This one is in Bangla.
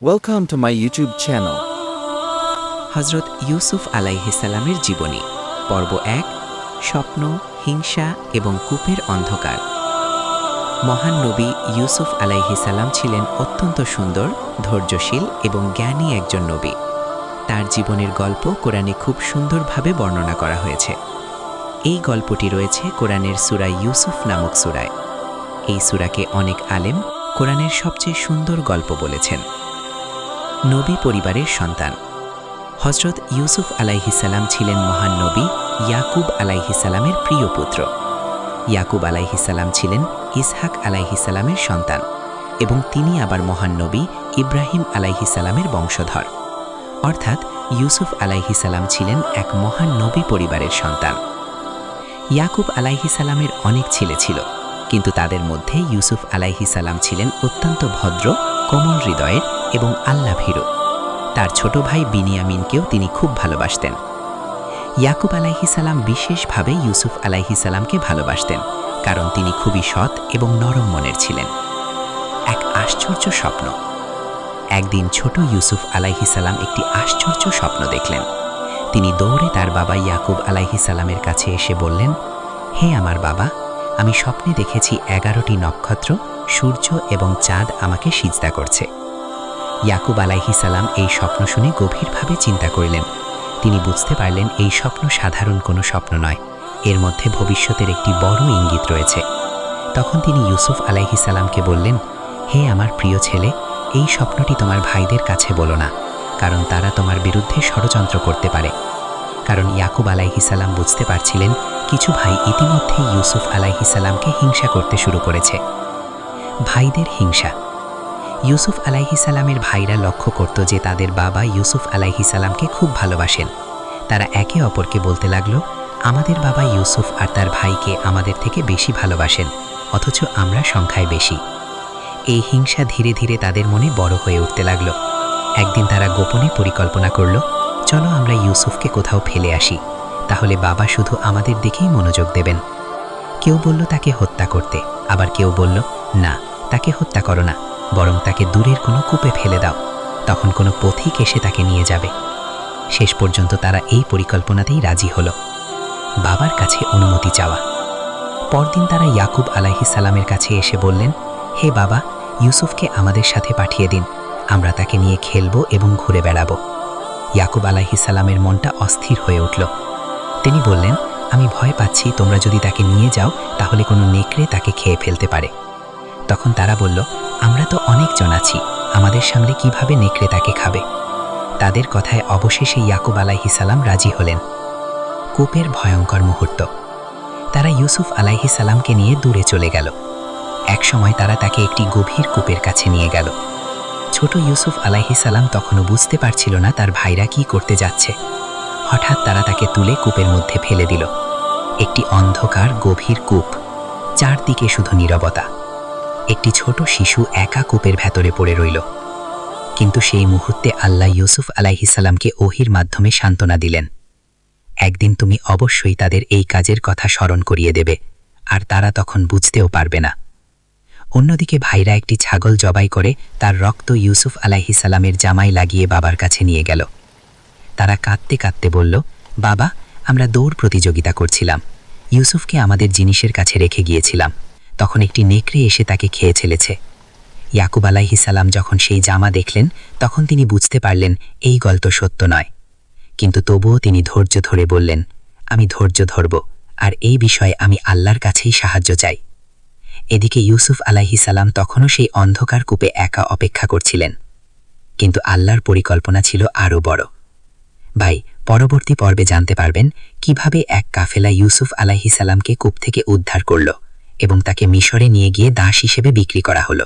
Welcome to my YouTube channel. হযরত ইউসুফ আলাইহিসসালামের জীবনী পর্ব ১ স্বপ্ন, হিংসা এবং কূপের অন্ধকার। মহান নবী ইউসুফ আলাইহিসসালাম ছিলেন অত্যন্ত সুন্দর, ধৈর্যশীল এবং জ্ঞানী একজন নবী। তার জীবনের গল্প কোরআনে খুব সুন্দরভাবে বর্ণনা করা হয়েছে। এই গল্পটি রয়েছে কোরআনের সূরা ইউসুফ নামক সূরায়। এই সূরাকে অনেক আলেম কোরআনের সবচেয়ে সুন্দর গল্প বলেছেন। নবী পরিবারের সন্তান হযরত ইউসুফ আলাইহিসসালাম ছিলেন মহান নবী ইয়াকুব আলাইহিসসালামের প্রিয় পুত্র। ইয়াকুব আলাইহিসসালাম ছিলেন ইসহাক আলাইহিসসালামের সন্তান এবং তিনি আবার মহান নবী ইব্রাহিম আলাইহিসসালামের বংশধর। অর্থাৎ ইউসুফ আলাইহিসসালাম ছিলেন এক মহান নবী পরিবারের সন্তান। ইয়াকুব আলাইহিসসালামের অনেক ছেলে ছিল, কিন্তু তাদের মধ্যে ইউসুফ আলাইহিসসালাম ছিলেন অত্যন্ত ভদ্র, কোমল হৃদয়ের এবং আল্লাহভীরু। তার ছোট ভাই বিনিয়ামিনকেও তিনি খুব ভালোবাসতেন। ইয়াকুব আলাইহিসসালাম বিশেষভাবে ইউসুফ আলাইহিসসালামকে ভালোবাসতেন, কারণ তিনি খুবই সৎ এবং নরম মনের ছিলেন। এক আশ্চর্য স্বপ্ন। একদিন ছোট ইউসুফ আলাইহিসসালাম একটি আশ্চর্য স্বপ্ন দেখলেন। তিনি দৌড়ে তার বাবা ইয়াকুব আলাইহিসসালামের কাছে এসে বললেন, হে আমার বাবা, আমি স্বপ্নে দেখেছি 11টি নক্ষত্র, সূর্য এবং চাঁদ আমাকে সিজদা করছে। ইয়াকুব আলাইহিসসালাম এই স্বপ্ন শুনে গভীরভাবে চিন্তা করলেন। তিনি বুঝতে পারলেন এই স্বপ্ন সাধারণ কোনো স্বপ্ন নয়, এর মধ্যে ভবিষ্যতের একটি বড় ইঙ্গিত রয়েছে। তখন তিনি ইউসুফ আলাইহিসসালামকে বললেন, হে আমার প্রিয় ছেলে, এই স্বপ্নটি তোমার ভাইদের কাছে বলো না, কারণ তারা তোমার বিরুদ্ধে ষড়যন্ত্র করতে পারে। কারণ ইয়াকুব আলাইহিসসালাম বুঝতে পারছিলেন কিছু ভাই ইতিমধ্যে ইউসুফ আলাইহিসসালামকে হিংসা করতে শুরু করেছে। ভাইদের হিংসা। ইউসুফ আলাইহিসসালামের ভাইরা লক্ষ্য করত যে তাদের বাবা ইউসুফ আলাইহিসসালামকে খুব ভালোবাসেন। তারা একে অপরকে বলতে লাগলো, আমাদের বাবা ইউসুফ আর তার ভাইকে আমাদের থেকে বেশি ভালোবাসেন, অথচ আমরা সংখ্যায় বেশি। এই হিংসা ধীরে ধীরে তাদের মনে বড় হয়ে উঠতে লাগলো। একদিন তারা গোপনে পরিকল্পনা করল, চলো আমরা ইউসুফকে কোথাও ফেলে আসি, তাহলে বাবা শুধু আমাদের দিকেই মনোযোগ দেবেন। কেউ বলল তাকে হত্যা করতে, আবার কেউ বলল, না, তাকে হত্যা করো না, বরং তাকে দূরের কোনো কূপে ফেলে দাও, তখন কোনো পথিক এসে তাকে নিয়ে যাবে। শেষ পর্যন্ত তারা এই পরিকল্পনাতেই রাজি হলো। বাবার কাছে অনুমতি চাওয়া। পরদিন তারা ইয়াকুব আলাইহিসসালামের কাছে এসে বললেন, হে বাবা, ইউসুফকে আমাদের সাথে পাঠিয়ে দিন, আমরা তাকে নিয়ে খেলবো এবং ঘুরে বেড়াবো। ইয়াকুব আলাইহিসসালামের মনটা অস্থির হয়ে উঠল। তিনি বললেন, আমি ভয় পাচ্ছি তোমরা যদি তাকে নিয়ে যাও তাহলে কোনো নেকড়ে তাকে খেয়ে ফেলতে পারে। তখন তারা বলল, আমরা তো অনেকজন আছি, আমাদের সামনে কিভাবে নেকড়ে তাকে খাবে। তাদের কথায় অবশেষে ইয়াকুব আলাইহিসসালাম রাজি হলেন। কূপের ভয়ঙ্কর মুহূর্ত। তারা ইউসুফ আলাইহিসসালামকে নিয়ে দূরে চলে গেল। একসময় তারা তাকে একটি গভীর কূপের কাছে নিয়ে গেল। ছোট ইউসুফ আলাইহিসসালাম তখনও বুঝতে পারছিল না তার ভাইরা কি করতে যাচ্ছে। হঠাৎ তারা তাকে তুলে কূপের মধ্যে ফেলে দিল। একটি অন্ধকার গভীর কূপ, চারদিকে শুধু নীরবতা। একটি ছোট শিশু একা কূপের ভেতরে পড়ে রইল। কিন্তু সেই মুহূর্তে আল্লাহ ইউসুফ আলাইহিসসালামকে ওহির মাধ্যমে সান্ত্বনা দিলেন, একদিন তুমি অবশ্যই তাদের এই কাজের কথা স্মরণ করিয়ে দেবে, আর তারা তখন বুঝতেও পারবে না। অন্যদিকে ভাইরা একটি ছাগল জবাই করে তার রক্ত ইউসুফ আলাইহিসসালামের জামায় লাগিয়ে বাবার কাছে নিয়ে গেল। তারা কাঁদতে কাঁদতে বলল, বাবা, আমরা দৌড় প্রতিযোগিতা করছিলাম, ইউসুফকে আমাদের জিনিসের কাছে রেখে গিয়েছিলাম, তখন একটি নেকড়ে এসে তাকে খেয়ে ফেলেছে। ইয়াকুব আলাইহিসসালাম যখন সেই জামা দেখলেন তখন তিনি বুঝতে পারলেন এই গল্প সত্য নয়, কিন্তু তবুও তিনি ধৈর্য ধরে বললেন, আমি ধৈর্য ধরব, আর এই বিষয়ে আমি আল্লাহর কাছেই সাহায্য চাই। এদিকে ইউসুফ আলাইহিসসালাম তখনও সেই অন্ধকার কূপে একা অপেক্ষা করছিলেন, কিন্তু আল্লাহর পরিকল্পনা ছিল আরও বড়। ভাই, পরবর্তী পর্বে জানতে পারবেন কিভাবে এক কাফেলা ইউসুফ আলাইহিসসালামকে কূপ থেকে উদ্ধার করল এবং তাকে মিশরে নিয়ে গিয়ে দাস হিসেবে বিক্রি করা হলো।